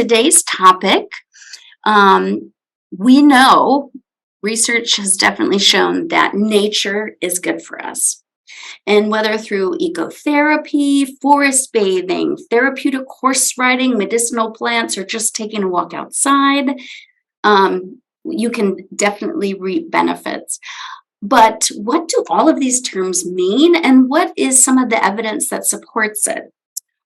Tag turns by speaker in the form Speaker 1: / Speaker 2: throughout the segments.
Speaker 1: today's topic, we know research has definitely shown that nature is good for us. And whether through ecotherapy, forest bathing, therapeutic horse riding, medicinal plants, or just taking a walk outside, you can definitely reap benefits. But what do all of these terms mean, and what is some of the evidence that supports it?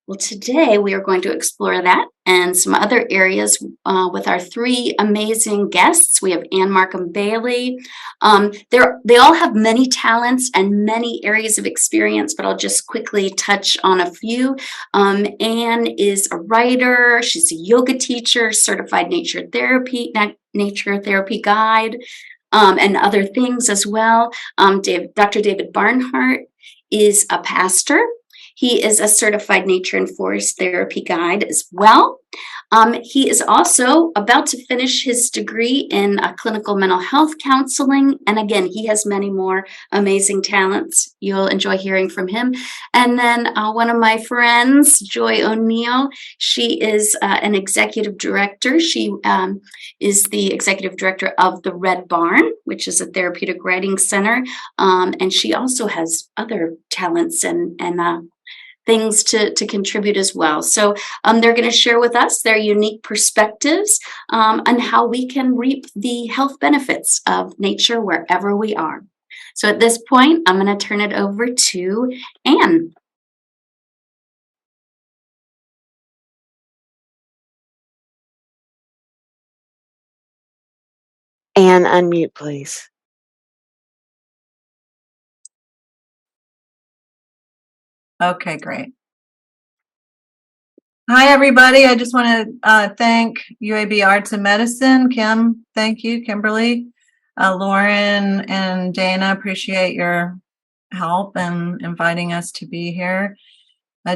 Speaker 1: Well, today we are going to explore that and some other areas with our three amazing guests. We have Anne Markham Bailey. They all have many talents and many areas of experience, but I'll just quickly touch on a few. Anne is a writer. She's a yoga teacher, certified nature therapy guide, and other things as well. Dr. David Barnhart is a pastor. He is a certified nature and forest therapy guide as well. He is also about to finish his degree in clinical mental health counseling. And again, he has many more amazing talents. You'll enjoy hearing from him. And then one of my friends, Joy O'Neill, she is an executive director. She is the executive director of the Red Barn, which is a therapeutic writing center. And she also has other talents and things to contribute as well. So they're going to share with us their unique perspectives on how we can reap the health benefits of nature wherever we are. So at this point, I'm going to turn it over to Anne.
Speaker 2: Anne, unmute, please.
Speaker 3: Okay, great. Hi, everybody. I just want to thank UAB Arts and Medicine. Kim, thank you. Kimberly, Lauren, and Dana, appreciate your help and inviting us to be here.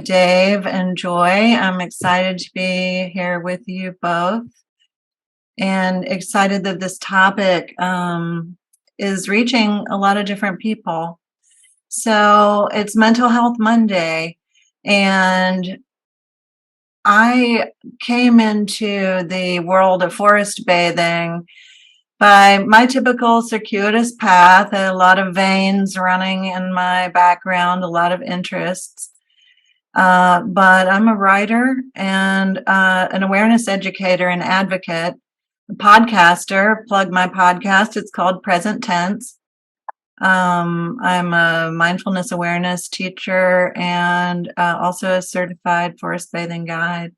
Speaker 3: Dave and Joy, I'm excited to be here with you both and excited that this topic is reaching a lot of different people. So it's Mental Health Monday, and I came into the world of forest bathing by my typical circuitous path, a lot of veins running in my background, a lot of interests. But I'm a writer and an awareness educator and advocate, a podcaster. Plug my podcast. It's called Present Tense. I'm a mindfulness awareness teacher and also a certified forest bathing guide.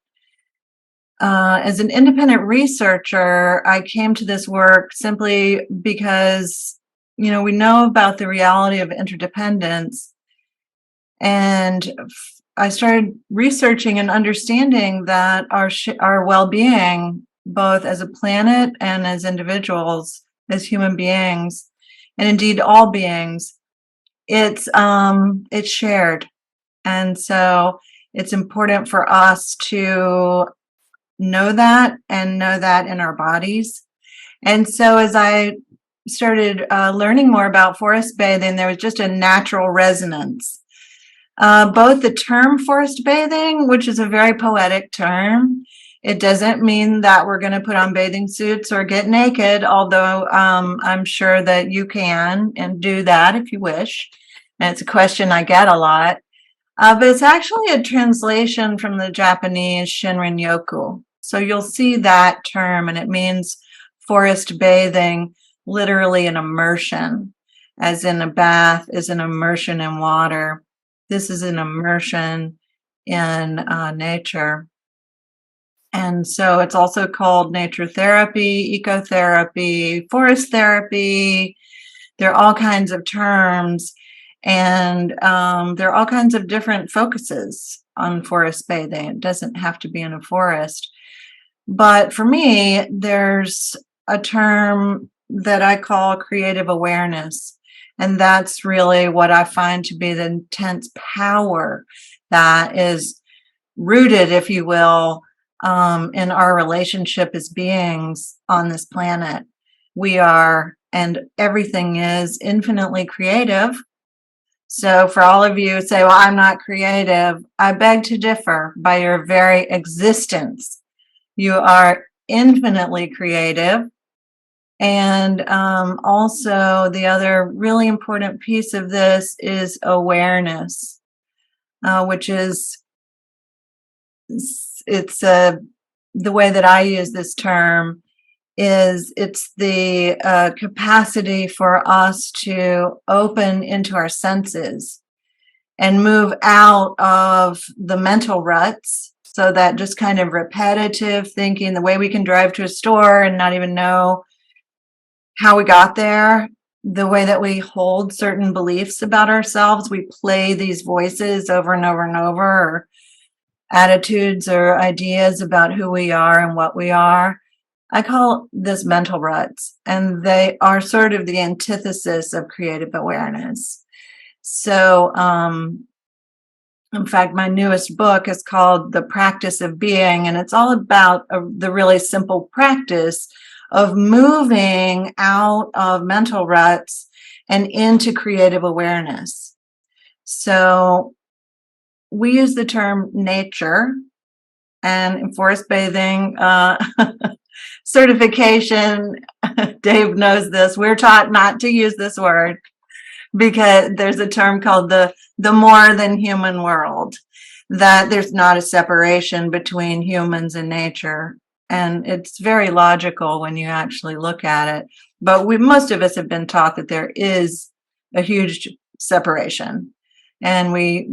Speaker 3: As an independent researcher, I came to this work simply because, we know about the reality of interdependence. And I started researching and understanding that our well-being, both as a planet and as individuals, as human beings, and indeed all beings, it's shared. And so it's important for us to know that and know that in our bodies. And so as I started learning more about forest bathing, there was just a natural resonance. Both the term forest bathing, which is a very poetic term, it doesn't mean that we're going to put on bathing suits or get naked, although I'm sure that you can and do that if you wish. And it's a question I get a lot. But it's actually a translation from the Japanese Shinrin-yoku. So you'll see that term, and it means forest bathing, literally an immersion, as in a bath is an immersion in water. This is an immersion in nature. And so it's also called nature therapy, ecotherapy, forest therapy. There are all kinds of terms, and there are all kinds of different focuses on forest bathing. It doesn't have to be in a forest. But for me, there's a term that I call creative awareness. And that's really what I find to be the intense power that is rooted, if you will, in our relationship as beings on this planet. We are, and everything is, infinitely creative. So for all of you who say, well, I'm not creative, I beg to differ. By your very existence, You are infinitely creative. And also, the other really important piece of this is awareness, which is the way that I use this term is it's the capacity for us to open into our senses and move out of the mental ruts. So that just kind of repetitive thinking, the way we can drive to a store and not even know how we got there, the way that we hold certain beliefs about ourselves, we play these voices over and over and over, or attitudes or ideas about who we are and what we are. I call this mental ruts, and they are sort of the antithesis of creative awareness. So, in fact, my newest book is called The Practice of Being, and it's all about the really simple practice of moving out of mental ruts and into creative awareness. So we use the term nature, and in forest bathing certification, Dave knows this, we're taught not to use this word because there's a term called the more than human world, that there's not a separation between humans and nature. And it's very logical when you actually look at it. But most of us have been taught that there is a huge separation. And we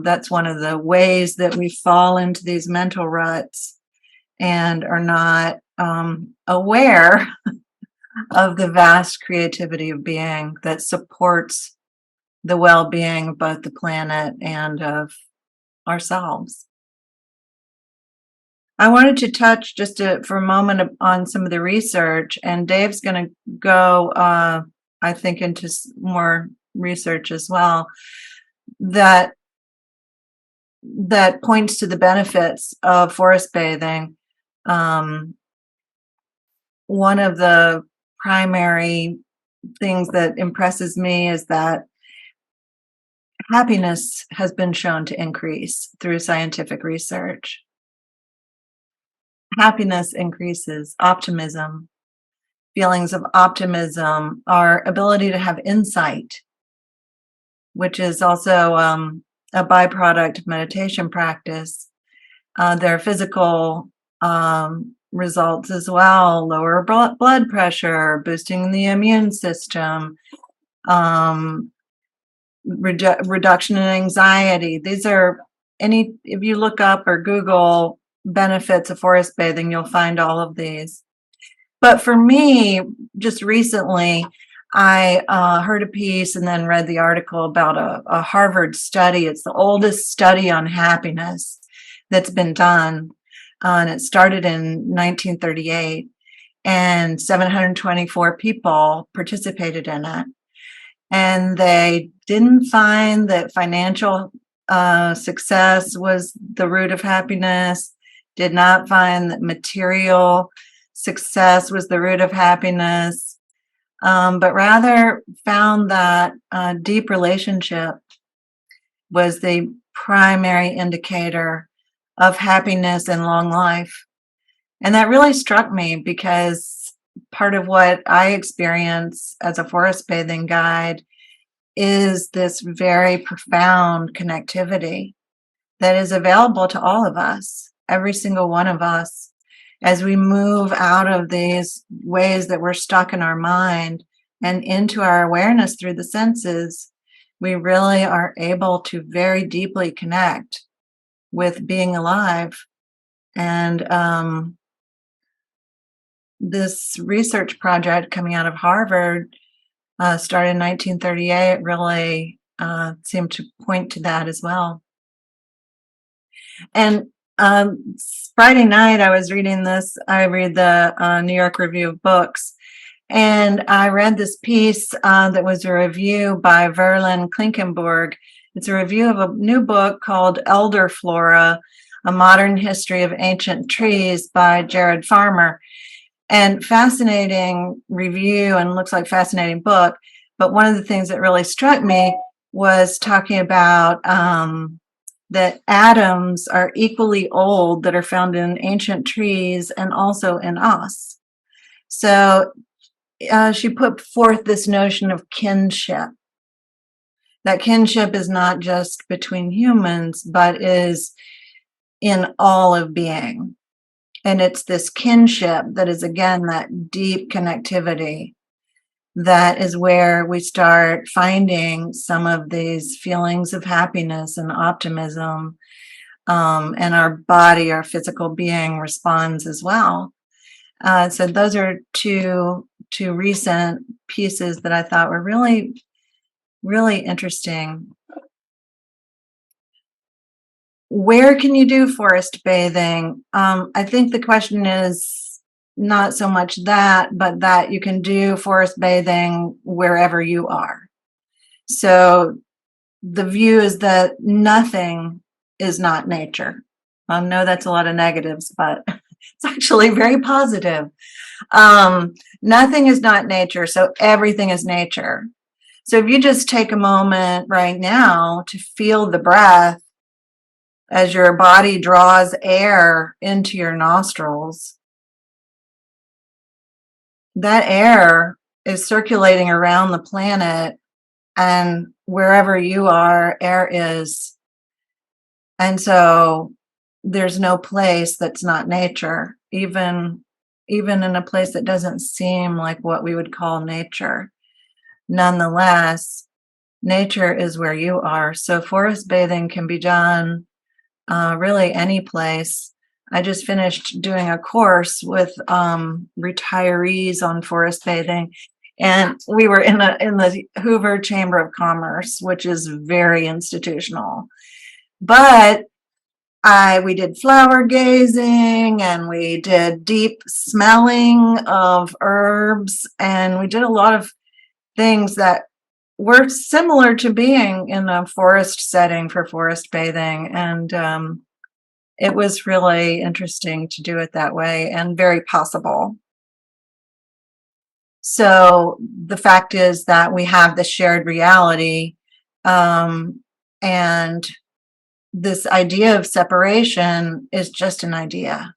Speaker 3: that's one of the ways that we fall into these mental ruts and are not aware of the vast creativity of being that supports the well-being of both the planet and of ourselves. I wanted to touch just for a moment on some of the research, and Dave's going to go, I think, into more research as well that points to the benefits of forest bathing. One of the primary things that impresses me is that happiness has been shown to increase through scientific research. Happiness increases optimism, feelings of optimism, our ability to have insight, which is also a byproduct of meditation practice. There are physical results as well, lower blood pressure, boosting the immune system, reduction in anxiety. These are if you look up or Google benefits of forest bathing, you'll find all of these. But for me, just recently, I heard a piece and then read the article about a Harvard study. It's the oldest study on happiness that's been done. And it started in 1938, and 724 people participated in it. And they didn't find that financial success was the root of happiness, did not find that material success was the root of happiness, but rather found that deep relationship was the primary indicator of happiness and long life. And that really struck me because part of what I experience as a forest bathing guide is this very profound connectivity that is available to all of us, every single one of us, as we move out of these ways that we're stuck in our mind and into our awareness through the senses. We really are able to very deeply connect with being alive. And this research project coming out of Harvard started in 1938 really seemed to point to that as well. And Friday night, I was reading this. I read the New York Review of Books, and I read this piece that was a review by Verlin Klinkenborg. It's a review of a new book called Elder Flora, A Modern History of Ancient Trees by Jared Farmer. And fascinating review, and looks like fascinating book. But one of the things that really struck me was talking about that atoms are equally old that are found in ancient trees and also in us. So she put forth this notion of kinship. That kinship is not just between humans, but is in all of being. And it's this kinship that is, again, that deep connectivity. That is where we start finding some of these feelings of happiness and optimism, and our body, our physical being responds as well. So those are two recent pieces that I thought were really, really interesting. Where can you do forest bathing? I think the question is not so much that, but that you can do forest bathing wherever you are. So the view is that nothing is not nature. I know that's a lot of negatives, but it's actually very positive. Nothing is not nature, so everything is nature. So if you just take a moment right now to feel the breath as your body draws air into your nostrils, that air is circulating around the planet, and wherever you are, air is. And so there's no place that's not nature, even in a place that doesn't seem like what we would call nature. Nonetheless, nature is where you are. So forest bathing can be done really any place. I just finished doing a course with retirees on forest bathing, and we were in the Hoover Chamber of Commerce, which is very institutional. But we did flower gazing, and we did deep smelling of herbs, and we did a lot of things that were similar to being in a forest setting for forest bathing. And it was really interesting to do it that way and very possible. So the fact is that we have this shared reality, and this idea of separation is just an idea.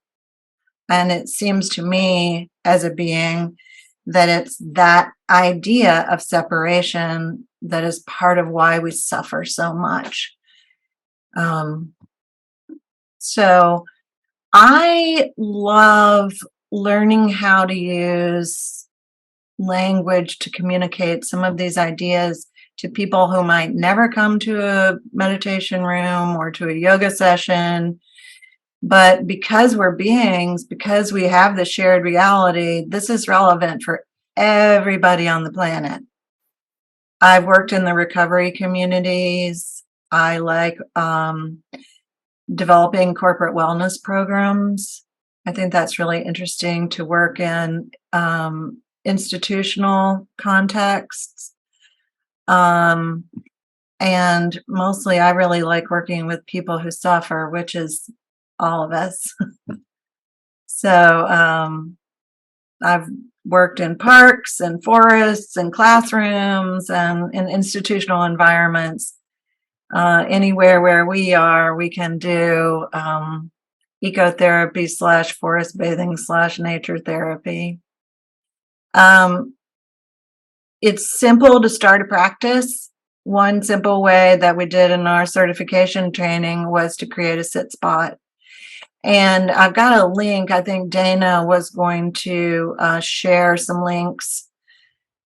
Speaker 3: And it seems to me as a being that it's that idea of separation that is part of why we suffer so much. So I love learning how to use language to communicate some of these ideas to people who might never come to a meditation room or to a yoga session. But because we're beings, because we have the shared reality, this is relevant for everybody on the planet. I've worked in the recovery communities. I like developing corporate wellness programs. I think that's really interesting to work in institutional contexts. And mostly I really like working with people who suffer, which is all of us. So I've worked in parks and forests and classrooms and in institutional environments. Anywhere where we are, we can do ecotherapy / forest bathing / nature therapy. It's simple to start a practice. One simple way that we did in our certification training was to create a sit spot. And I've got a link. I think Dana was going to share some links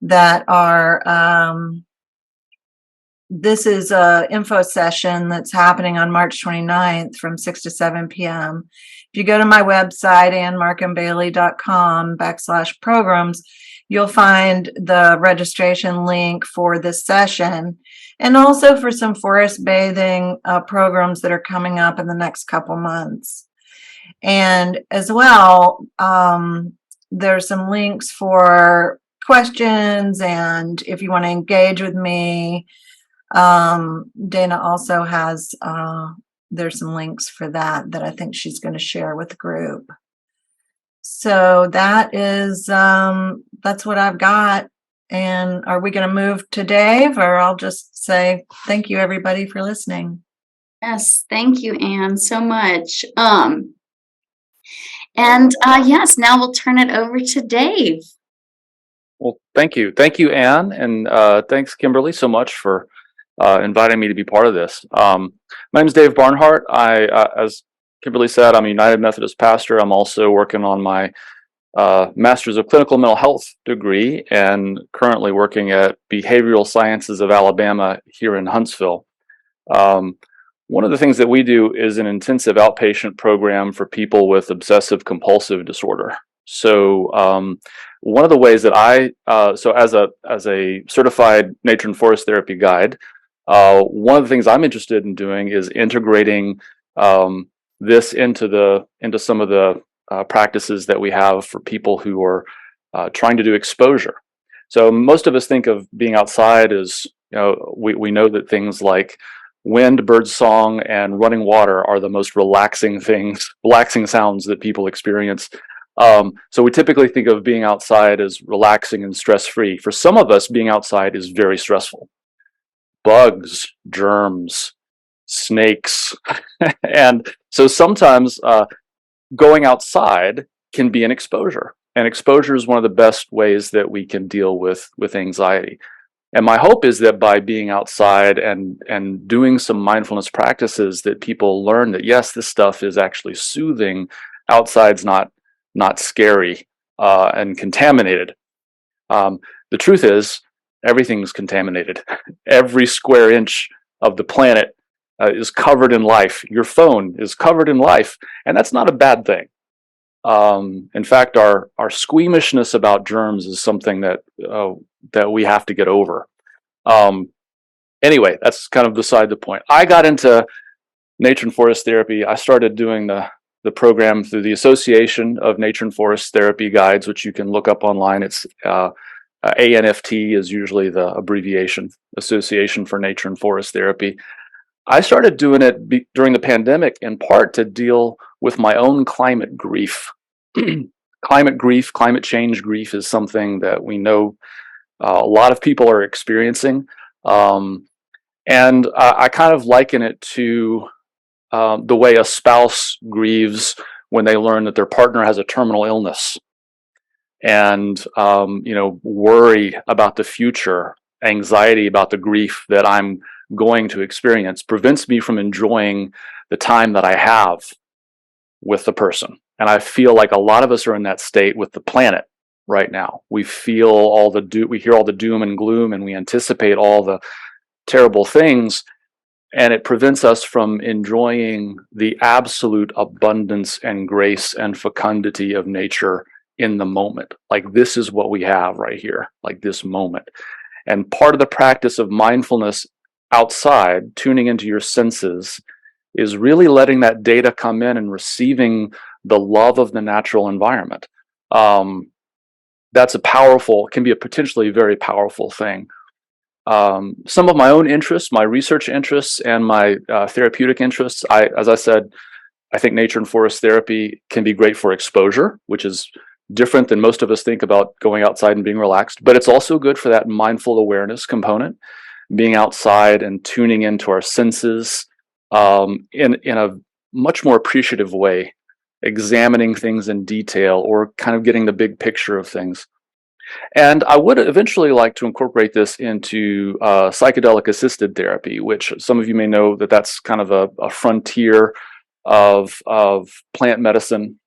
Speaker 3: that are, this is an info session that's happening on March 29th from 6 to 7 p.m. If you go to my website, annmarkhambailey.com/programs, you'll find the registration link for this session, and also for some forest bathing programs that are coming up in the next couple months. And as well, there's some links for questions, and if you want to engage with me, Dana also has, there's some links for that I think she's going to share with the group. So that is, that's what I've got. And are we going to move to Dave, or I'll just say thank you everybody for listening?
Speaker 1: Yes, thank you, Anne, so much. Yes, now we'll turn it over to Dave.
Speaker 4: Well, thank you. Thank you, Anne, and thanks, Kimberly, so much for inviting me to be part of this. My name is Dave Barnhart. As Kimberly said, I'm a United Methodist pastor. I'm also working on my Master's of Clinical Mental Health degree and currently working at Behavioral Sciences of Alabama here in Huntsville. Um, one of the things that we do is an intensive outpatient program for people with obsessive compulsive disorder. So one of the ways that so as a certified nature and forest therapy guide, one of the things I'm interested in doing is integrating this into some of the practices that we have for people who are trying to do exposure. So most of us think of being outside as, we know that things like wind, bird song, and running water are the most relaxing sounds that people experience. So we typically think of being outside as relaxing and stress-free. For some of us, being outside is very stressful. Bugs, germs, snakes. And so sometimes going outside can be an exposure. And exposure is one of the best ways that we can deal with anxiety. And my hope is that by being outside and doing some mindfulness practices, that people learn that yes, this stuff is actually soothing. Outside's not scary and contaminated. The truth is, everything's contaminated. Every square inch of the planet is covered in life. Your phone is covered in life, and that's not a bad thing. In fact, our squeamishness about germs is something that we have to get over. Anyway, that's kind of beside the point. I got into nature and forest therapy. I started doing the program through the Association of Nature and Forest Therapy Guides, which you can look up online. It's ANFT is usually the abbreviation, Association for Nature and Forest Therapy. I started doing it during the pandemic in part to deal with my own climate grief. Climate change grief is something that we know a lot of people are experiencing. And I kind of liken it to the way a spouse grieves when they learn that their partner has a terminal illness, and worry about the future, anxiety about the grief that I'm going to experience prevents me from enjoying the time that I have with the person. And I feel like a lot of us are in that state with the planet right now. We feel we hear all the doom and gloom, and we anticipate all the terrible things, and it prevents us from enjoying the absolute abundance and grace and fecundity of nature in the moment. Like, this is what we have right here, like this moment. And part of the practice of mindfulness outside, tuning into your senses, is really letting that data come in and receiving the love of the natural environment. That's can be a potentially very powerful thing. Some of my own interests, my research interests, and my therapeutic interests, as I said, I think nature and forest therapy can be great for exposure, which is different than most of us think about going outside and being relaxed, but it's also good for that mindful awareness component, being outside and tuning into our senses in a much more appreciative way, examining things in detail or kind of getting the big picture of things. And I would eventually like to incorporate this into psychedelic assisted therapy, which some of you may know that that's kind of a frontier of plant medicine.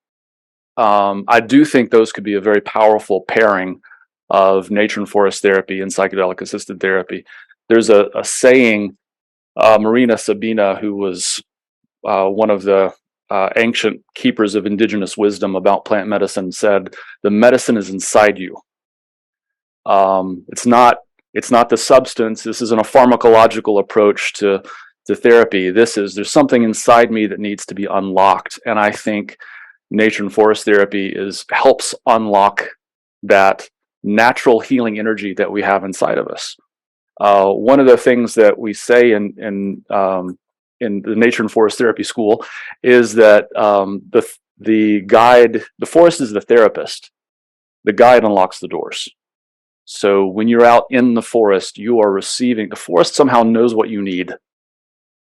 Speaker 4: I do think those could be a very powerful pairing of nature and forest therapy and psychedelic assisted therapy. There's a saying, Marina Sabina, who was one of the ancient keepers of indigenous wisdom about plant medicine, said, "The medicine is inside you." It's not the substance. This isn't a pharmacological approach to therapy. There's something inside me that needs to be unlocked, and I think nature and forest therapy helps unlock that natural healing energy that we have inside of us. One of the things that we say in the nature and forest therapy school is that the forest is the therapist. The guide unlocks the doors. So when you're out in the forest, the forest somehow knows what you need.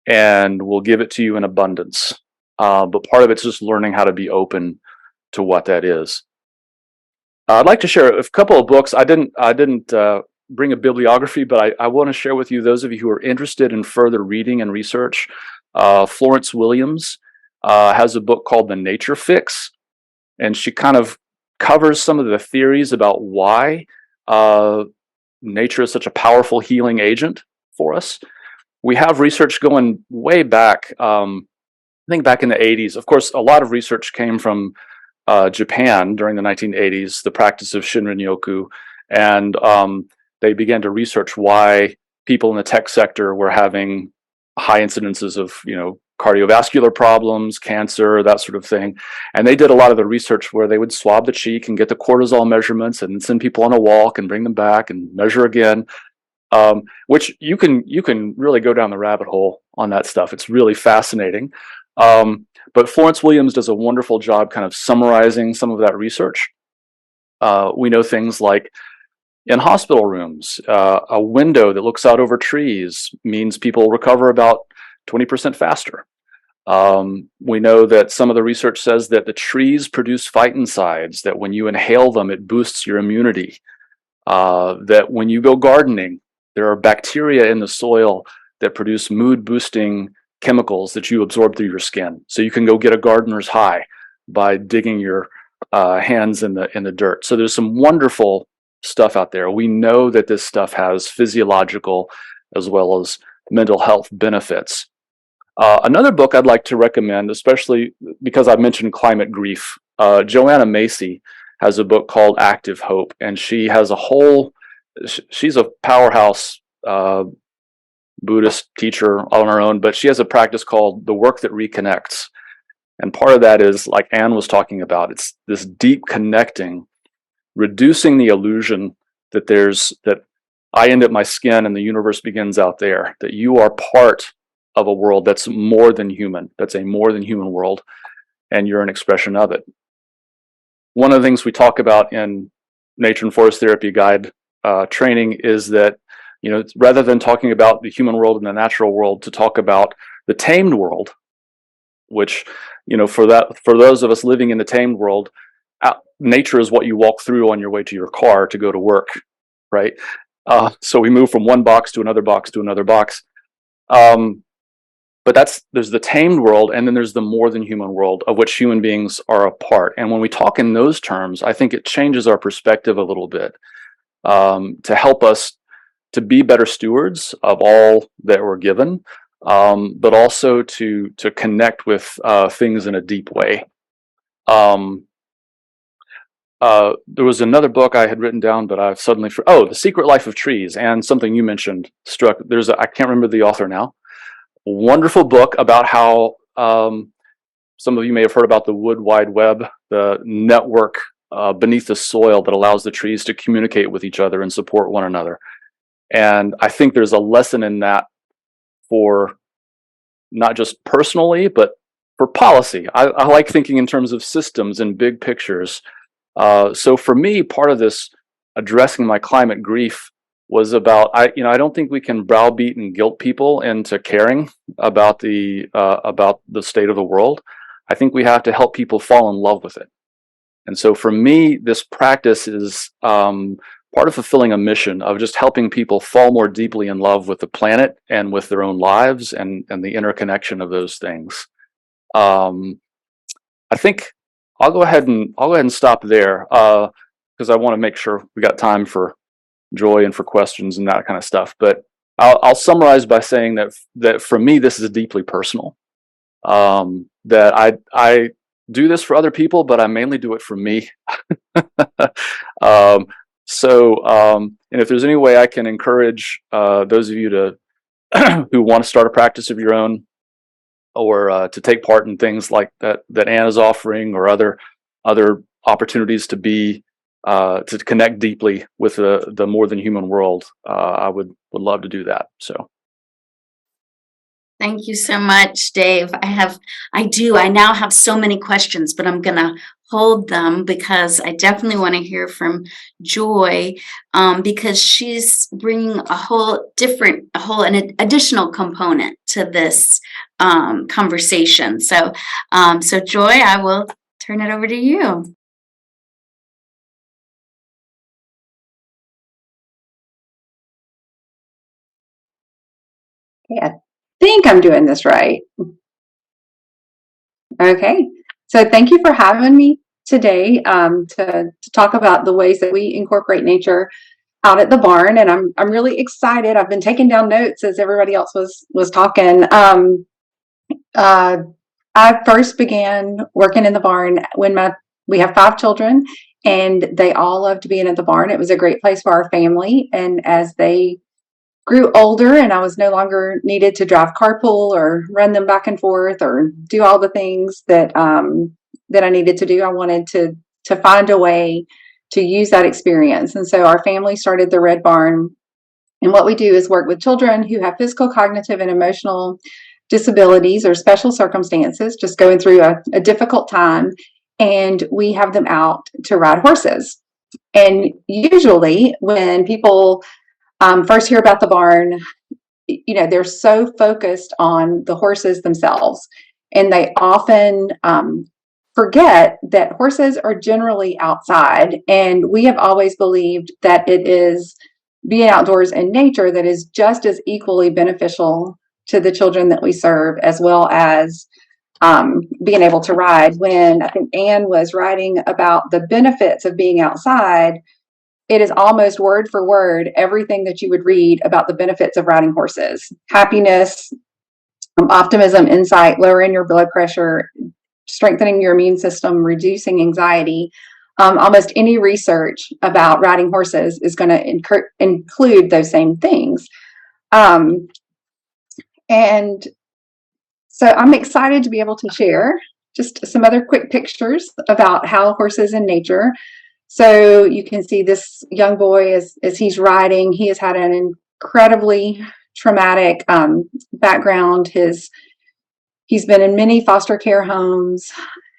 Speaker 4: and will give it to you in abundance. But part of it's just learning how to be open to what that is. I'd like to share a couple of books. I didn't bring a bibliography, but I want to share with you, those of you who are interested in further reading and research. Florence Williams has a book called The Nature Fix, and she kind of covers some of the theories about why nature is such a powerful healing agent for us. We have research going way back, I think back in the 80s. Of course, a lot of research came from Japan during the 1980s, the practice of Shinrin-yoku, and they began to research why people in the tech sector were having high incidences of, cardiovascular problems, cancer, that sort of thing. And they did a lot of the research where they would swab the cheek and get the cortisol measurements and send people on a walk and bring them back and measure again. Which you can really go down the rabbit hole on that stuff. It's really fascinating. But Florence Williams does a wonderful job kind of summarizing some of that research. We know things like in hospital rooms, a window that looks out over trees means people recover about 20% faster. We know that some of the research says that the trees produce phytoncides, that when you inhale them, it boosts your immunity. That when you go gardening, there are bacteria in the soil that produce mood-boosting chemicals that you absorb through your skin. So you can go get a gardener's high by digging your hands in the dirt. So there's some wonderful stuff out there. We know that this stuff has physiological as well as mental health benefits. Another book I'd like to recommend, especially because I mentioned climate grief, Joanna Macy has a book called Active Hope, and she has she's a powerhouse Buddhist teacher on her own, but she has a practice called the work that reconnects. And part of that is, like Anne was talking about, it's this deep connecting, reducing the illusion that I end at my skin and the universe begins out there, that you are part of a world that's more than human, that's a more than human world, and you're an expression of it. One of the things we talk about in Nature and Forest Therapy Guide training is that, rather than talking about the human world and the natural world, to talk about the tamed world, which, for those of us living in the tamed world, nature is what you walk through on your way to your car to go to work, right? So we move from one box to another box to another box. But there's the tamed world, and then there's the more than human world, of which human beings are a part. And when we talk in those terms, I think it changes our perspective a little bit, to help us to be better stewards of all that we're given, but also to connect with things in a deep way. There was another book I had written down, but I've suddenly The Secret Life of Trees, and something you mentioned struck. I can't remember the author now. Wonderful book about how some of you may have heard about the Wood Wide Web, the network beneath the soil that allows the trees to communicate with each other and support one another. And I think there's a lesson in that for not just personally, but for policy. I like thinking in terms of systems and big pictures. So for me, part of this addressing my climate grief was about, I don't think we can browbeat and guilt people into caring about the state of the world. I think we have to help people fall in love with it. And so for me, this practice is part of fulfilling a mission of just helping people fall more deeply in love with the planet and with their own lives and the interconnection of those things. I think I'll go ahead and stop there because I want to make sure we got time for joy and for questions and that kind of stuff. But I'll summarize by saying that for me, this is deeply personal. That I do this for other people, but I mainly do it for me. And if there's any way I can encourage those of you to who want to start a practice of your own, or to take part in things like that Anna's offering, or other opportunities to connect deeply with the more than human world, I would love to do that. So.
Speaker 1: Thank you so much, Dave. I now have so many questions, but I'm going to hold them because I definitely want to hear from Joy, because she's bringing an additional component to this conversation. So, Joy, I will turn it over to you.
Speaker 5: Okay, I think I'm doing this right. Okay, so thank you for having me today to talk about the ways that we incorporate nature out at the barn, and I'm really excited. I've been taking down notes as everybody else was talking. I first began working in the barn when we have 5 children, and they all loved being at the barn. It was a great place for our family, and as they grew older and I was no longer needed to drive carpool or run them back and forth or do all the things that I needed to do, I wanted to find a way to use that experience. And so our family started the Red Barn. And what we do is work with children who have physical, cognitive, and emotional disabilities or special circumstances, just going through a difficult time. And we have them out to ride horses. And usually when people first hear about the barn, they're so focused on the horses themselves, and they often forget that horses are generally outside. And we have always believed that it is being outdoors in nature that is just as equally beneficial to the children that we serve, as well as being able to ride. When I think Anne was writing about the benefits of being outside, it is almost word for word everything that you would read about the benefits of riding horses: happiness, optimism, insight, lowering your blood pressure, strengthening your immune system, reducing anxiety. Almost any research about riding horses is going to include those same things. And so I'm excited to be able to share just some other quick pictures about how horses in nature. So you can see this young boy as he's riding. He has had an incredibly traumatic background. He's been in many foster care homes,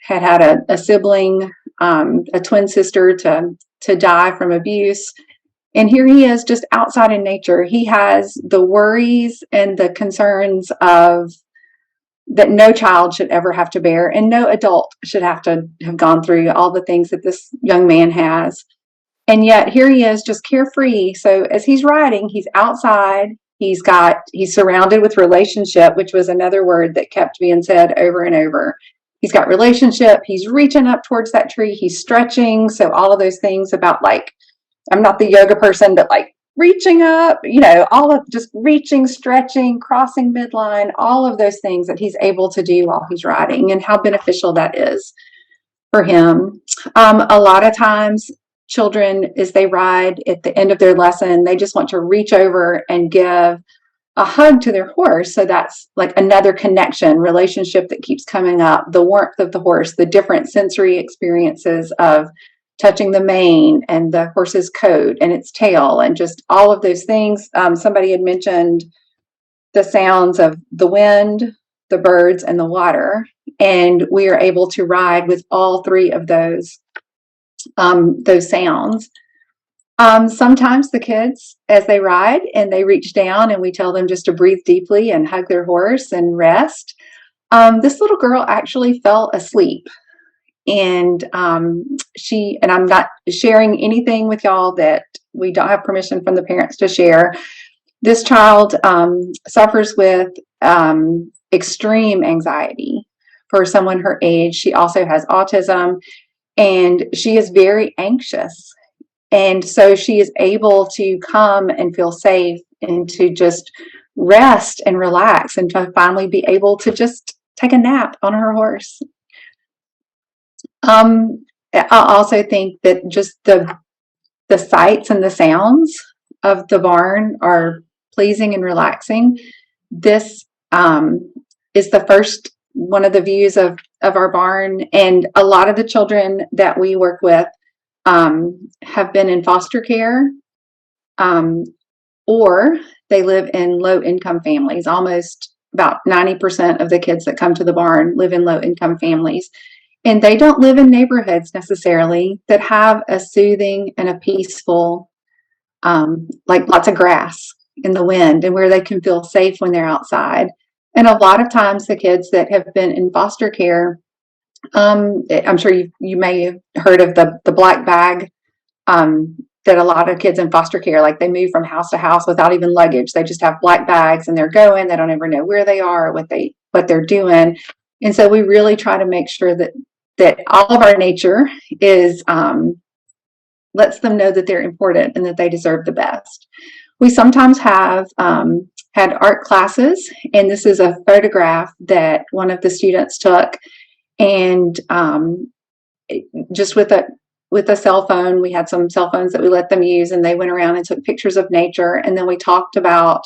Speaker 5: had a sibling, a twin sister to die from abuse. And here he is just outside in nature. He has the worries and the concerns that no child should ever have to bear, and no adult should have to have gone through all the things that this young man has. And yet here he is just carefree. So as he's riding, he's outside, he's surrounded with relationship, which was another word that kept being said over and over. He's got relationship, he's reaching up towards that tree, he's stretching. So all of those things about, like, I'm not the yoga person, but like reaching up, all of just reaching, stretching, crossing midline, all of those things that he's able to do while he's riding, and how beneficial that is for him. A lot of times children, as they ride at the end of their lesson, they just want to reach over and give a hug to their horse. So that's like another connection, relationship that keeps coming up. The warmth of the horse, the different sensory experiences of touching the mane and the horse's coat and its tail, and just all of those things. Somebody had mentioned the sounds of the wind, the birds, and the water. And we are able to ride with all 3 of those sounds. Sometimes the kids, as they ride and they reach down, and we tell them just to breathe deeply and hug their horse and rest. This little girl actually fell asleep. And I'm not sharing anything with y'all that we don't have permission from the parents to share. This child suffers with extreme anxiety for someone her age. She also has autism, and she is very anxious. And so she is able to come and feel safe and to just rest and relax, and to finally be able to just take a nap on her horse. I also think that just the sights and the sounds of the barn are pleasing and relaxing. This is the first one of the views of our barn, and a lot of the children that we work with have been in foster care, or they live in low-income families. Almost about 90% of the kids that come to the barn live in low-income families. And they don't live in neighborhoods necessarily that have a soothing and a peaceful, like lots of grass in the wind, and where they can feel safe when they're outside. And a lot of times the kids that have been in foster care, I'm sure you may have heard of the black bag, that a lot of kids in foster care, like they move from house to house without even luggage. They just have black bags and they're going, they don't ever know where they are, what they're doing. And so we really try to make sure that all of our nature is, lets them know that they're important and that they deserve the best. We sometimes have had art classes, and this is a photograph that one of the students took, and just with a cell phone. We had some cell phones that we let them use, and they went around and took pictures of nature, and then we talked about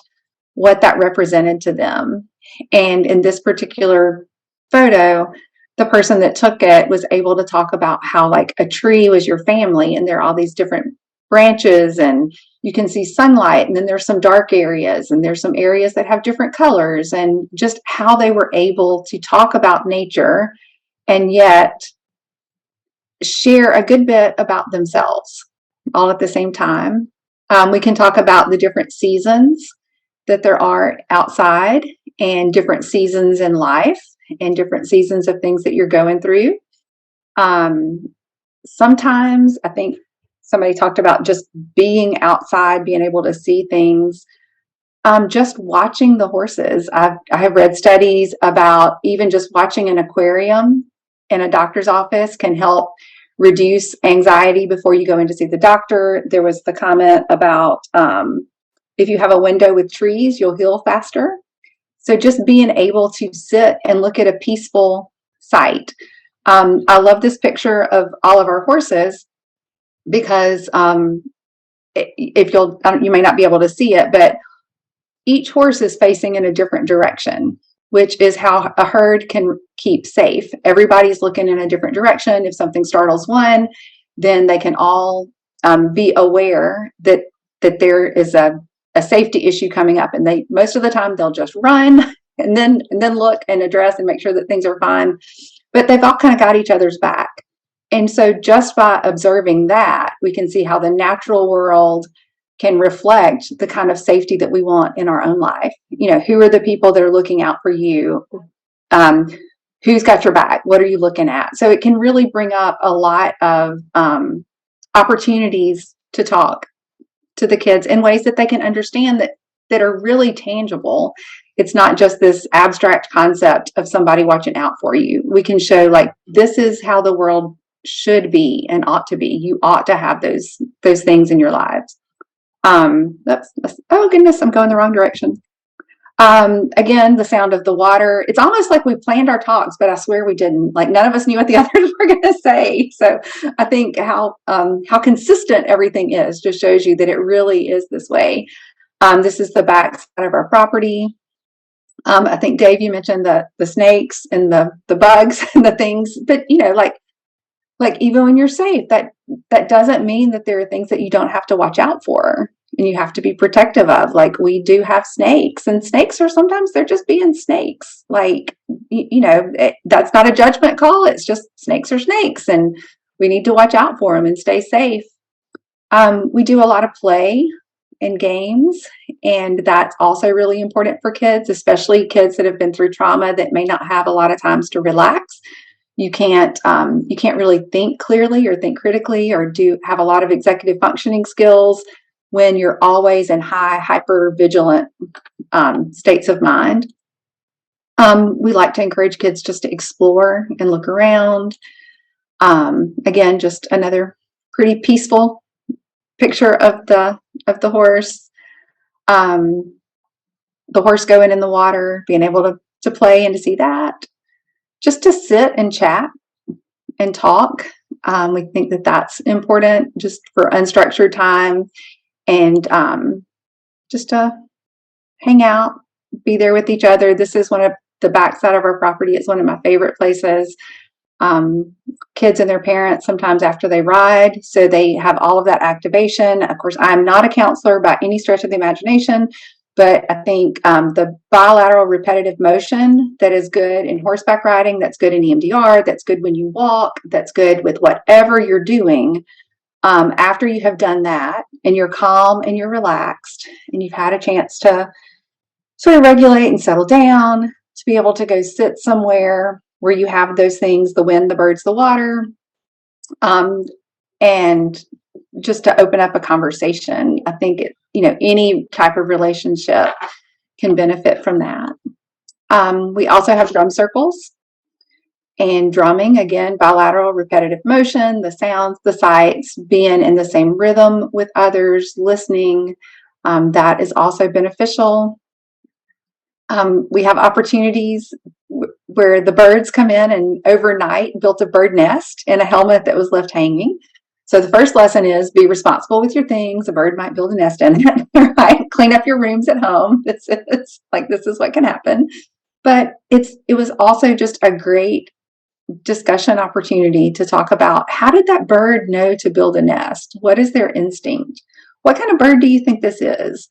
Speaker 5: what that represented to them. And in this particular photo, the person that took it was able to talk about how, like, a tree was your family, and there are all these different branches, and you can see sunlight, and then there's some dark areas, and there's some areas that have different colors, and just how they were able to talk about nature and yet share a good bit about themselves all at the same time. We can talk about the different seasons that there are outside, and different seasons in life, and different seasons of things that you're going through. Sometimes I think somebody talked about just being outside, being able to see things. Just watching the horses. I have read studies about even just watching an aquarium in a doctor's office can help reduce anxiety before you go in to see the doctor. There was the comment about if you have a window with trees, you'll heal faster. So just being able to sit and look at a peaceful sight. I love this picture of all of our horses because if you may not be able to see it, but each horse is facing in a different direction, which is how a herd can keep safe. Everybody's looking in a different direction. If something startles one, then they can all be aware that there is a safety issue coming up, and they most of the time they'll just run and then look and address and make sure that things are fine. But they've all kind of got each other's back. And so just by observing that, we can see how the natural world can reflect the kind of safety that we want in our own life. You know, who are the people that are looking out for you? Who's got your back? What are you looking at? So it can really bring up a lot of opportunities to talk to the kids in ways that they can understand that are really tangible. It's not just this abstract concept of somebody watching out for you. We can show, like, this is how the world should be and ought to be. You ought to have those things in your lives. Oh goodness, I'm going the wrong direction. Again, the sound of the water. It's almost like we planned our talks, but I swear we didn't. Like, none of us knew what the others were going to say. So I think how consistent everything is just shows you that it really is this way. This is the back side of our property. I think, Dave, you mentioned the snakes and the bugs and the things, but you know, like even when you're safe, that doesn't mean that there are things that you don't have to watch out for and you have to be protective of. Like, we do have snakes, and snakes are sometimes they're just being snakes. Like, you know, that's not a judgment call. It's just snakes are snakes, and we need to watch out for them and stay safe. We do a lot of play and games, and that's also really important for kids, especially kids that have been through trauma that may not have a lot of times to relax. You can't really think clearly or think critically or have a lot of executive functioning skills when you're always in hyper vigilant states of mind. We like to encourage kids just to explore and look around. Again, just another pretty peaceful picture of the horse. The horse going in the water, being able to play and to see that. Just to sit and chat and talk. We think that that's important just for unstructured time, and just to hang out, be there with each other. This is one of the backside of our property. It's one of my favorite places. Kids and their parents sometimes after they ride, so they have all of that activation. Of course, I'm not a counselor by any stretch of the imagination, but I think the bilateral repetitive motion that is good in horseback riding, that's good in EMDR, that's good when you walk, that's good with whatever you're doing. After you have done that and you're calm and you're relaxed and you've had a chance to sort of regulate and settle down, to be able to go sit somewhere where you have those things, the wind, the birds, the water, and just to open up a conversation. I think any type of relationship can benefit from that. We also have drum circles and drumming, again, bilateral repetitive motion, the sounds, the sights, being in the same rhythm with others, listening, that is also beneficial. We have opportunities where the birds come in and overnight built a bird nest in a helmet that was left hanging. So the first lesson is be responsible with your things. A bird might build a nest in it, right? Clean up your rooms at home. It's like, this is what can happen. But it was also just a great discussion opportunity to talk about, how did that bird know to build a nest? What is their instinct? What kind of bird do you think this is?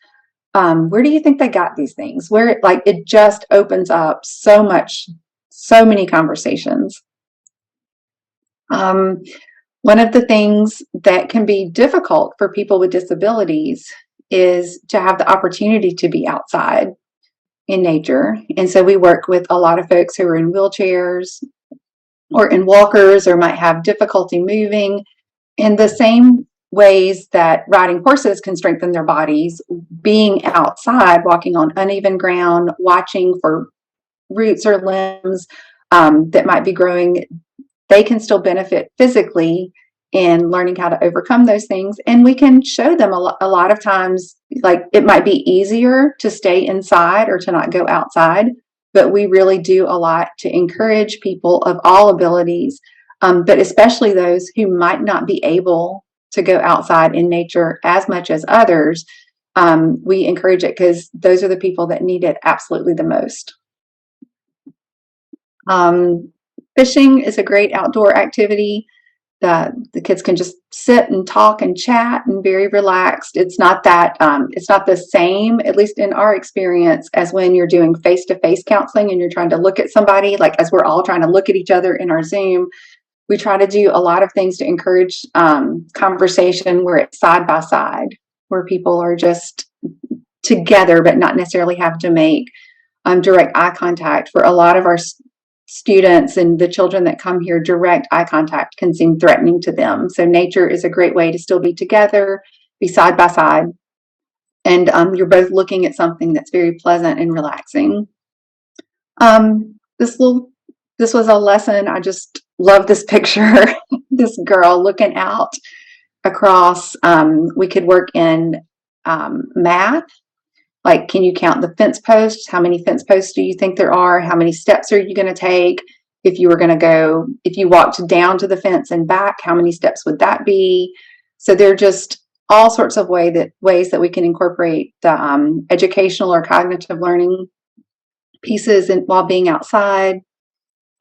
Speaker 5: Where do you think they got these things? Where it just opens up so many conversations. One of the things that can be difficult for people with disabilities is to have the opportunity to be outside in nature. And so we work with a lot of folks who are in wheelchairs or in walkers or might have difficulty moving. In the same ways that riding horses can strengthen their bodies, being outside, walking on uneven ground, watching for roots or limbs that might be growing, they can still benefit physically in learning how to overcome those things. And we can show them a lot of times, like, it might be easier to stay inside or to not go outside, but we really do a lot to encourage people of all abilities, but especially those who might not be able to go outside in nature as much as others. We encourage it because those are the people that need it absolutely the most. Fishing is a great outdoor activity. The kids can just sit and talk and chat and very relaxed. It's not the same, at least in our experience, as when you're doing face-to-face counseling and you're trying to look at somebody, like as we're all trying to look at each other in our Zoom. We try to do a lot of things to encourage conversation where it's side by side, where people are just together but not necessarily have to make direct eye contact. For a lot of our students and the children that come here, direct eye contact can seem threatening to them. So nature is a great way to still be together, be side by side, and you're both looking at something that's very pleasant and relaxing. This was a lesson. I just love this picture. This girl looking out across. We could work in math. Like, can you count the fence posts? How many fence posts do you think there are? How many steps are you going to take? If you walked down to the fence and back, how many steps would that be? So there are just all sorts of ways that we can incorporate the educational or cognitive learning pieces while being outside.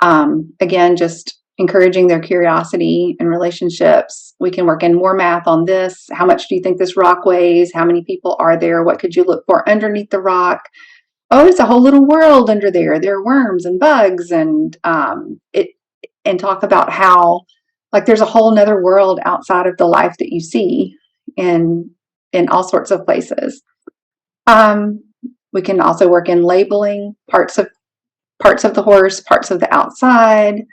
Speaker 5: Again, just encouraging their curiosity and relationships. We can work in more math on this. How much do you think this rock weighs? How many people are there? What could you look for underneath the rock? Oh, it's a whole little world under there. There are worms and bugs and talk about how, like, there's a whole nother world outside of the life that you see in all sorts of places. We can also work in labeling parts of the horse, parts of the outside.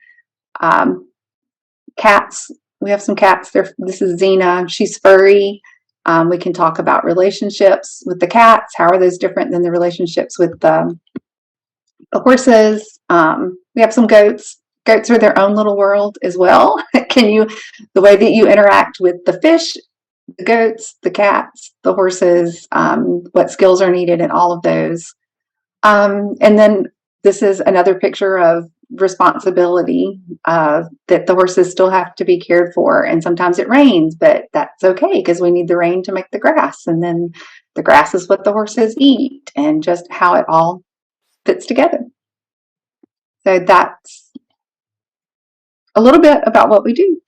Speaker 5: Cats, we have some cats. This is Xena. She's furry. We can talk about relationships with the cats. How are those different than the relationships with the horses? We have some goats. Goats are their own little world as well. The way that you interact with the fish, the goats, the cats, the horses, what skills are needed in all of those. And then this is another picture of responsibility, that the horses still have to be cared for. And sometimes it rains, but that's okay because we need the rain to make the grass. And then the grass is what the horses eat, and just how it all fits together. So that's a little bit about what we do.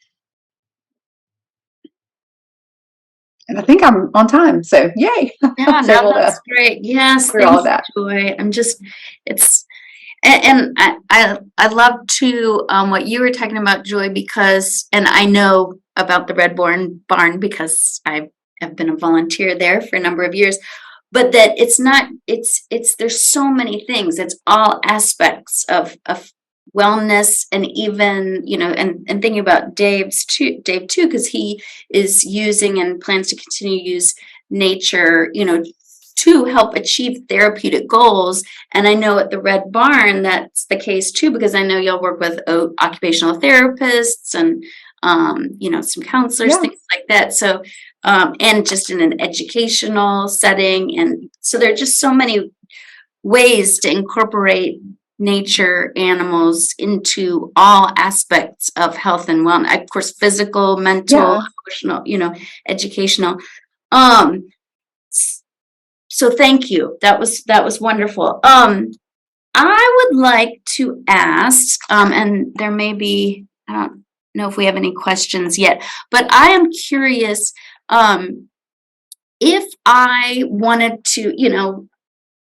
Speaker 5: And I think I'm on time. So yay.
Speaker 1: Yeah,
Speaker 5: I was
Speaker 1: no,
Speaker 5: able to
Speaker 1: that's great. Yes,
Speaker 5: through all
Speaker 1: thank
Speaker 5: of
Speaker 1: you,
Speaker 5: that.
Speaker 1: Joy. I'm just, it's, and I love too what you were talking about, Joy, because, and I know about the Red Barn because I have been a volunteer there for a number of years, but that it's not, there's so many things. It's all aspects of wellness, and even, you know, and thinking about Dave too, because he is using and plans to continue to use nature, you know, to help achieve therapeutic goals. And I know at the Red Barn, that's the case too, because I know y'all work with occupational therapists and, you know, some counselors,
Speaker 5: Yeah.
Speaker 1: things like that. So, and just in an educational setting. And so there are just so many ways to incorporate nature, animals into all aspects of health and wellness. Of course, physical, mental,
Speaker 5: Yeah.
Speaker 1: emotional, you know, educational. Um, so thank you. That was wonderful. I would like to ask, and there may be, I don't know if we have any questions yet, but I am curious, if I wanted to, you know,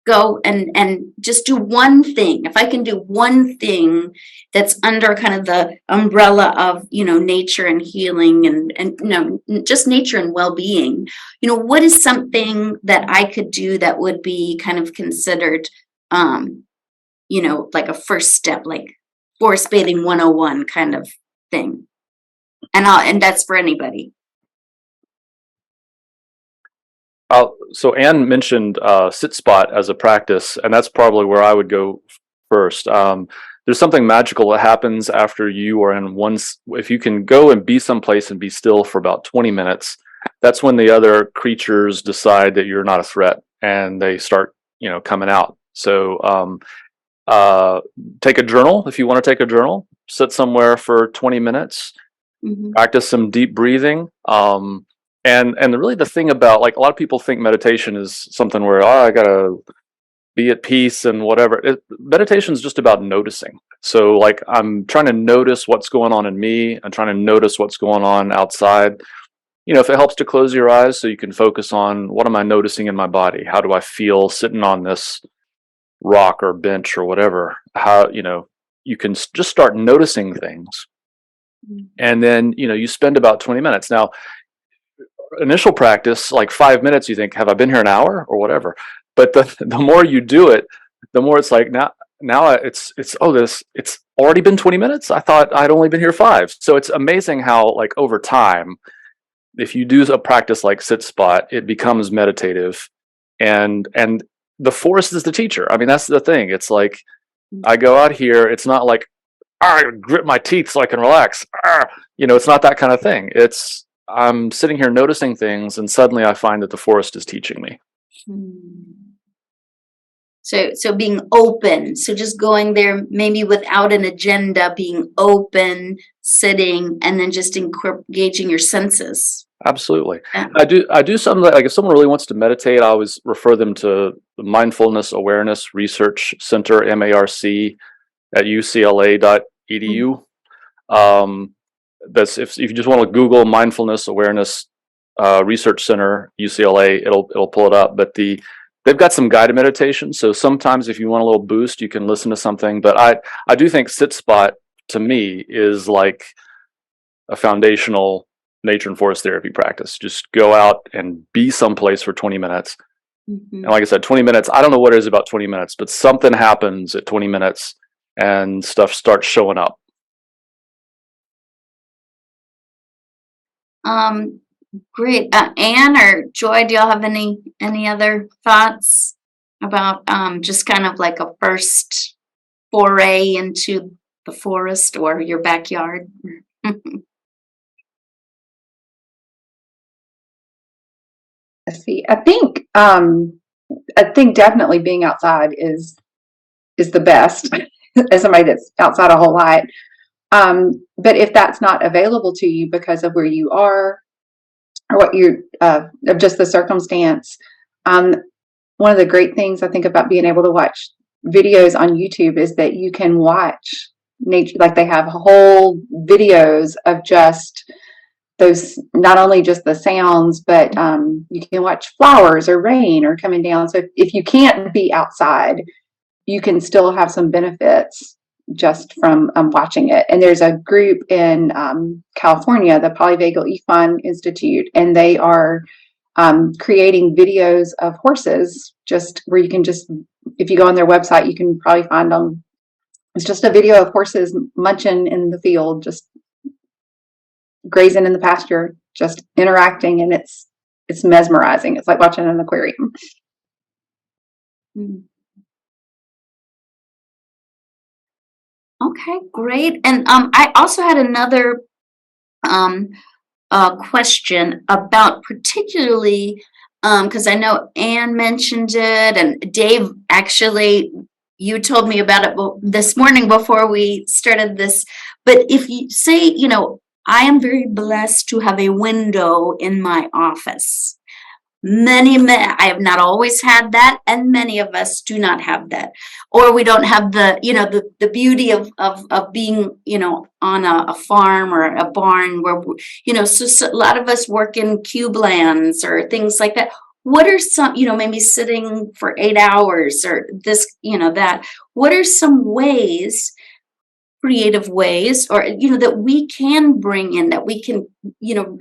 Speaker 1: go and just do one thing, if I can do one thing that's under kind of the umbrella of, you know, nature and healing and you know, just nature and well-being, you know, what is something that I could do that would be kind of considered, you know, like a first step, like forest bathing 101 kind of thing? And that's for anybody.
Speaker 4: So Anne mentioned sit spot as a practice, and that's probably where I would go first. There's something magical that happens after you are in one. If you can go and be someplace and be still for about 20 minutes, that's when the other creatures decide that you're not a threat, and they start, you know, coming out. So take a journal if you want to take a journal. Sit somewhere for 20 minutes.
Speaker 1: Mhm.
Speaker 4: Practice some deep breathing. And really the thing about, like, a lot of people think meditation is something where, oh, I gotta be at peace and whatever. Meditation is just about noticing. So, like, I'm trying to notice what's going on in me. I'm trying to notice what's going on outside. You know, if it helps to close your eyes so you can focus on what am I noticing in my body? How do I feel sitting on this rock or bench or whatever? How, you know, you can just start noticing things. And then, you know, you spend about 20 minutes. Now, initial practice, like 5 minutes, you think, have I been here an hour or whatever? But the more you do it, the more it's like, now it's it's already been 20 minutes. I thought I'd only been here 5. So it's amazing how, like, over time, if you do a practice like sit spot, it becomes meditative, and the forest is the teacher. I mean, that's the thing. It's like, I go out here. It's not like, I grit my teeth so I can relax. You know, it's not that kind of thing. It's, I'm sitting here noticing things, and suddenly I find that the forest is teaching me.
Speaker 1: So being open, so just going there maybe without an agenda, being open, sitting, and then just engaging your senses.
Speaker 4: Absolutely.
Speaker 1: Yeah.
Speaker 4: I do something like, if someone really wants to meditate, I always refer them to the Mindfulness Awareness Research Center, MARC, at ucla.edu. That's, if you just want to Google Mindfulness Awareness Research Center, UCLA, it'll pull it up. But they've got some guided meditation. So sometimes if you want a little boost, you can listen to something. But I do think sit spot, to me, is like a foundational nature and forest therapy practice. Just go out and be someplace for 20 minutes. And like I said, 20 minutes, I don't know what it is about 20 minutes, but something happens at 20 minutes and stuff starts showing up.
Speaker 1: Great. Anne or Joy, do y'all have any other thoughts about just kind of like a first foray into the forest or your backyard?
Speaker 5: Let's see. I think definitely being outside is the best as somebody that's outside a whole lot. But if that's not available to you because of where you are or what you're of just the circumstance, one of the great things I think about being able to watch videos on YouTube is that you can watch nature, like they have whole videos of just those, not only just the sounds, but you can watch flowers or rain or coming down. So if you can't be outside, you can still have some benefits just from watching it. And there's a group in California, the Polyvagal Equine Institute, and they are creating videos of horses, just where you can just, if you go on their website, you can probably find them. It's just a video of horses munching in the field, just grazing in the pasture, just interacting, and it's mesmerizing. It's like watching an aquarium.
Speaker 1: Okay, great. And I also had another question about, particularly because I know Anne mentioned it, and Dave, actually, you told me about it this morning before we started this. But if you say, you know, I am very blessed to have a window in my office. I have not always had that, and many of us do not have that, or we don't have the, you know, the beauty of being, you know, on a farm or a barn where, you know, so a lot of us work in cube lands or things like that. What are some, you know, maybe sitting for 8 hours or this, you know, that, what are some ways, creative ways, or, you know, that we can bring in, that we can, you know,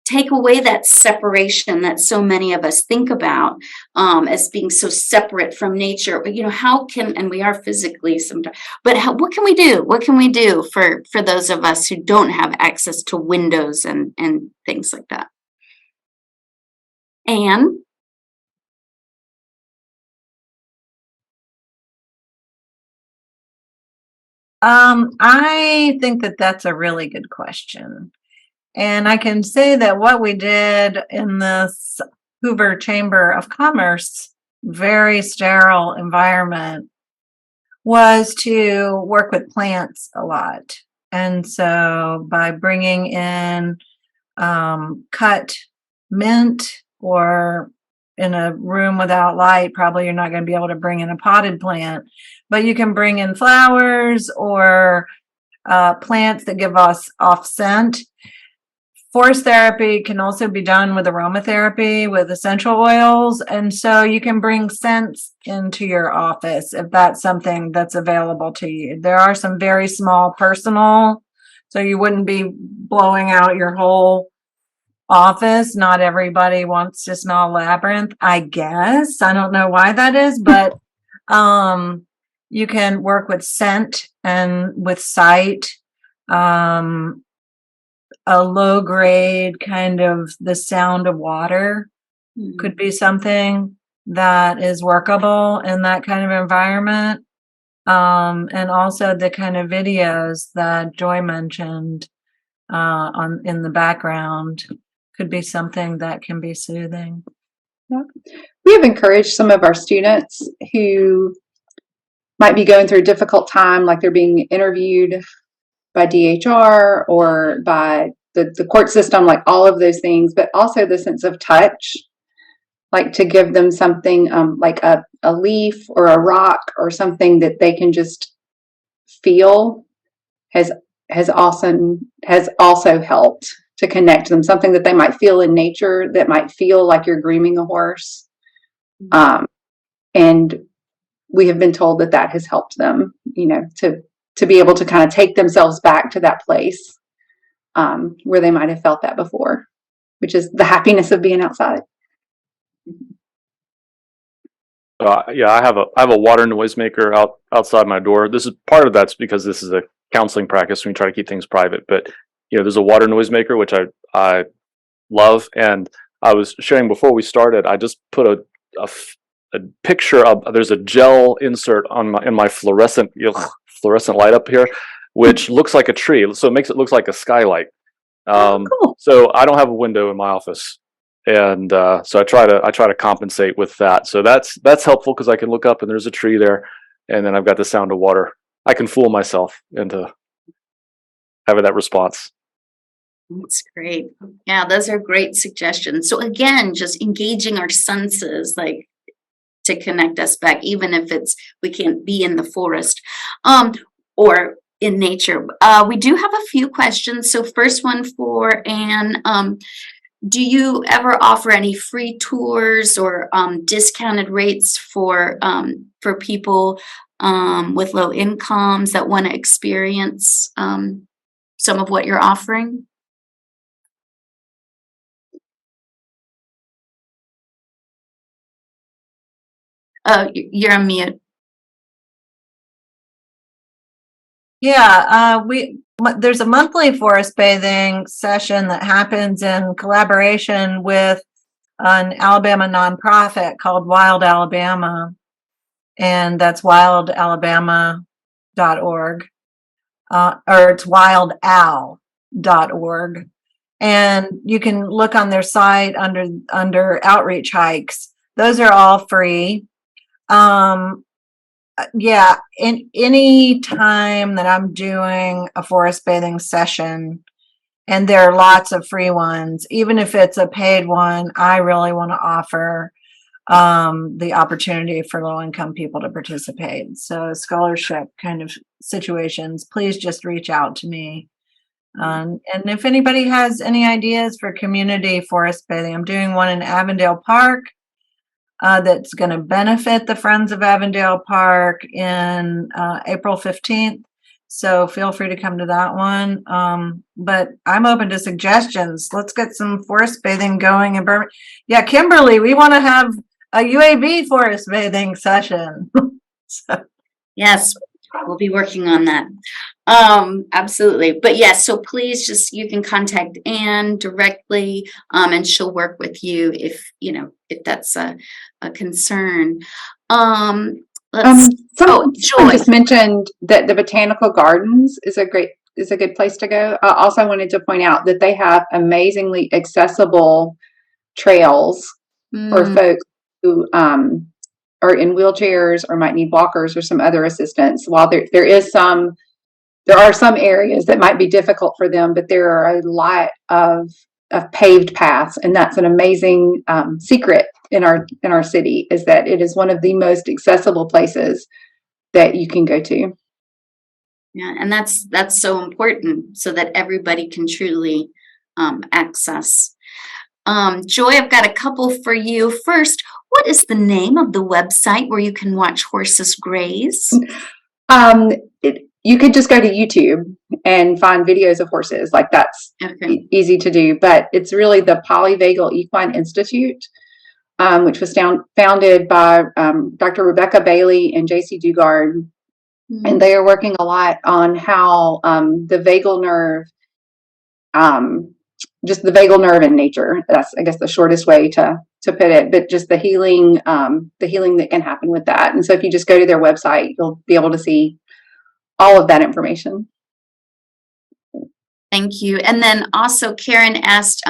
Speaker 1: take away that separation that so many of us think about as being so separate from nature? But, you know, how can, and we are physically sometimes, but what can we do? What can we do for those of us who don't have access to windows and things like that? Anne?
Speaker 3: I think that that's a really good question. And I can say that what we did in this Hoover Chamber of Commerce, very sterile environment, was to work with plants a lot. And so by bringing in cut mint, or in a room without light, probably you're not going to be able to bring in a potted plant, but you can bring in flowers or plants that give us off scent. Forest therapy can also be done with aromatherapy, with essential oils. And so you can bring scents into your office if that's something that's available to you. There are some very small personal, so you wouldn't be blowing out your whole office. Not everybody wants to smell labyrinth, I guess. I don't know why that is, but you can work with scent and with sight. A low grade kind of the sound of water could be something that is workable in that kind of environment. And also the kind of videos that Joy mentioned in the background could be something that can be soothing.
Speaker 5: Yeah. We have encouraged some of our students who might be going through a difficult time, like they're being interviewed by DHR or by the court system, like all of those things, but also the sense of touch, like to give them something like a leaf or a rock or something that they can just feel has also helped to connect them, something that they might feel in nature that might feel like you're grooming a horse. And we have been told that has helped them, you know, to be able to kind of take themselves back to that place where they might have felt that before, which is the happiness of being outside.
Speaker 4: Yeah, I have a water noisemaker outside my door. This is part of that's because this is a counseling practice and we try to keep things private. But you know, there's a water noisemaker which I love, and I was sharing before we started. I just put a picture of, there's a gel insert in my fluorescent light up here, which looks like a tree, so it makes it look like a skylight.
Speaker 5: Cool.
Speaker 4: So I don't have a window in my office, and so I try to compensate with that. So that's helpful because I can look up and there's a tree there, and then I've got the sound of water. I can fool myself into having that response.
Speaker 1: That's great. Yeah, those are great suggestions. So again, just engaging our senses, like, to connect us back, even if we can't be in the forest. Or in nature. We do have a few questions. So first one for Anne. Do you ever offer any free tours or discounted rates for people with low incomes that want to experience some of what you're offering? You're on mute.
Speaker 3: Yeah, there's a monthly forest bathing session that happens in collaboration with an Alabama nonprofit called Wild Alabama, and that's wildalabama.org, or it's wildal.org. And you can look on their site under outreach hikes. Those are all free. Yeah, in any time that I'm doing a forest bathing session, and there are lots of free ones, even if it's a paid one, I really want to offer the opportunity for low-income people to participate. So scholarship kind of situations, please just reach out to me. And if anybody has any ideas for community forest bathing, I'm doing one in Avondale Park. That's going to benefit the Friends of Avondale Park in April 15th. So feel free to come to that one. But I'm open to suggestions. Let's get some forest bathing going in Birmingham. Yeah, Kimberly, we want to have a UAB forest bathing session. So.
Speaker 1: Yes, we'll be working on that. Absolutely. But yes, so please you can contact Anne directly, and she'll work with you if that's a concern.
Speaker 5: Someone
Speaker 1: Joy.
Speaker 5: just mentioned that the botanical gardens is a good place to go. I also wanted to point out that they have amazingly accessible trails for folks who are in wheelchairs or might need walkers or some other assistance. While there are some areas that might be difficult for them, but there are a lot of paved paths, and that's an amazing secret in our city, is that it is one of the most accessible places that you can go to.
Speaker 1: Yeah, and that's so important, so that everybody can truly access. Joy, I've got a couple for you. First, what is the name of the website where you can watch horses graze?
Speaker 5: You could just go to YouTube and find videos of horses. Like, that's easy to do, but it's really the Polyvagal Equine Institute, which was founded by Dr. Rebecca Bailey and J.C. Dugard. And they are working a lot on how the vagal nerve, just the vagal nerve in nature. That's, I guess, the shortest way to put it, but just the healing that can happen with that. And so if you just go to their website, you'll be able to see all of that information.
Speaker 1: Thank you. And then also Karen asked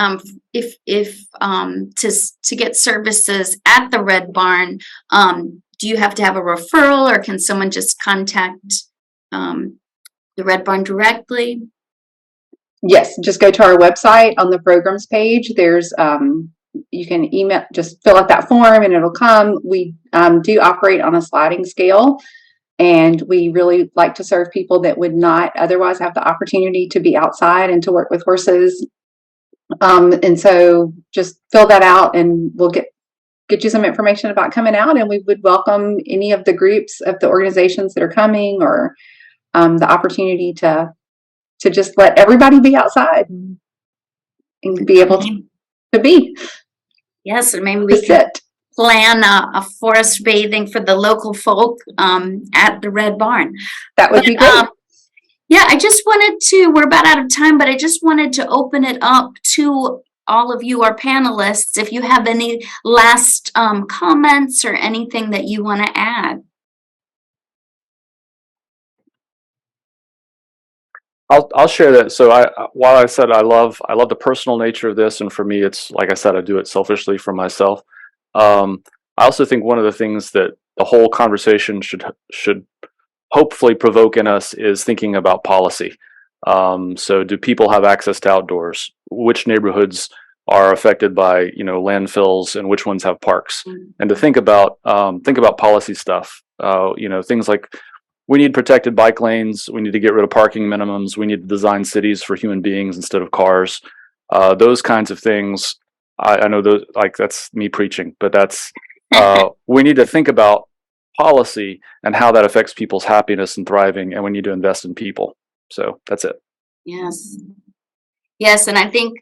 Speaker 1: if to get services at the Red Barn, do you have to have a referral, or can someone just contact the Red Barn directly?
Speaker 5: Yes, just go to our website. On the programs page, there's you can email, just fill out that form and it'll come. We do operate on a sliding scale, and we really like to serve people that would not otherwise have the opportunity to be outside and to work with horses. And so just fill that out, and we'll get you some information about coming out, and we would welcome any of the groups of the organizations that are coming, or the opportunity to just let everybody be outside and be able to be.
Speaker 1: Yes, or maybe we could plan a forest bathing for the local folk at the Red Barn.
Speaker 5: That would be great.
Speaker 1: Yeah, we're about out of time, but I just wanted to open it up to all of you, our panelists, if you have any last comments or anything that you want to add.
Speaker 4: I'll share that. So while I said I love the personal nature of this, and for me, it's like I said, I do it selfishly for myself. I also think one of the things that the whole conversation should hopefully provoke in us is thinking about policy. So do people have access to outdoors? Which neighborhoods are affected by landfills, and which ones have parks? And to think about policy stuff. Things like we need protected bike lanes. We need to get rid of parking minimums. We need to design cities for human beings instead of cars. Those kinds of things. I know those, like, that's me preaching, but that's, we need to think about policy and how that affects people's happiness and thriving, and we need to invest in people. So that's it.
Speaker 1: Yes. Yes, and I think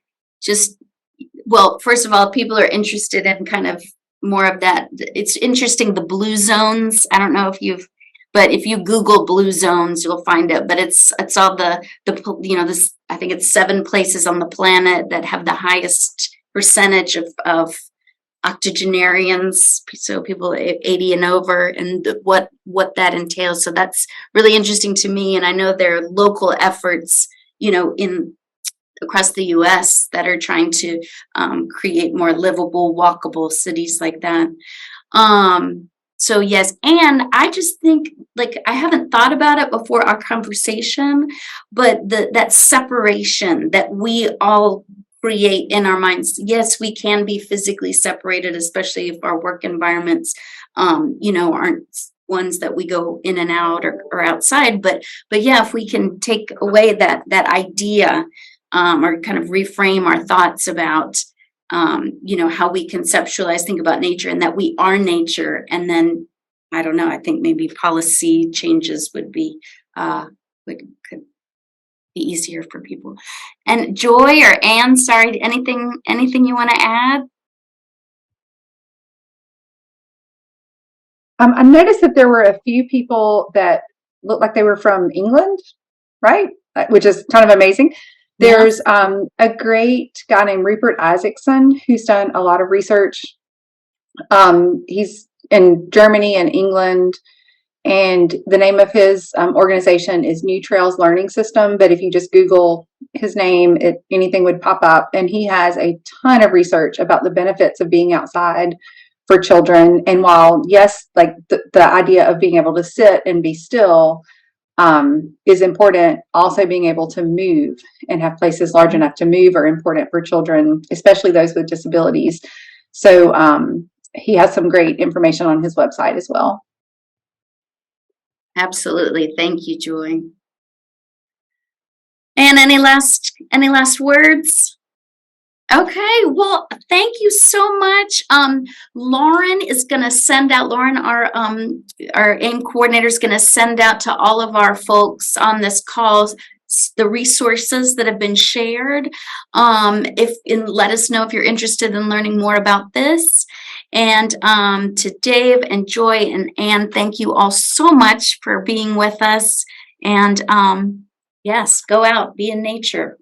Speaker 1: well, first of all, people are interested in kind of more of that. It's interesting, the blue zones. I don't know if but if you Google blue zones, you'll find it. But it's all the this, I think it's 7 places on the planet that have the highest percentage of octogenarians, so people 80 and over, and what that entails. So that's really interesting to me. And I know there are local efforts, across the US that are trying to create more livable, walkable cities like that. So yes, and I just think, like, I haven't thought about it before our conversation, but that separation that we all create in our minds. Yes, we can be physically separated, especially if our work environments, aren't ones that we go in and out or outside. But yeah, if we can take away that idea, or kind of reframe our thoughts about, how we conceptualize, think about nature, and that we are nature. And then, I don't know, I think maybe policy changes could be easier for people. And Joy or Anne, sorry, anything you want to add?
Speaker 5: I noticed that there were a few people that looked like they were from England, right? Which is kind of amazing. There's a great guy named Rupert Isaacson who's done a lot of research. He's in Germany and England, and the name of his organization is New Trails Learning System. But if you just Google his name, anything would pop up. And he has a ton of research about the benefits of being outside for children. And while, yes, like the idea of being able to sit and be still is important, also being able to move and have places large enough to move are important for children, especially those with disabilities. So he has some great information on his website as well.
Speaker 1: Absolutely. Thank you, Joy. And any last words? Okay, well, thank you so much. Lauren is going to send out, our AIM coordinator is going to send out to all of our folks on this call the resources that have been shared. Let us know if you're interested in learning more about this. And to Dave and Joy and Anne, thank you all so much for being with us. And yes, go out, be in nature.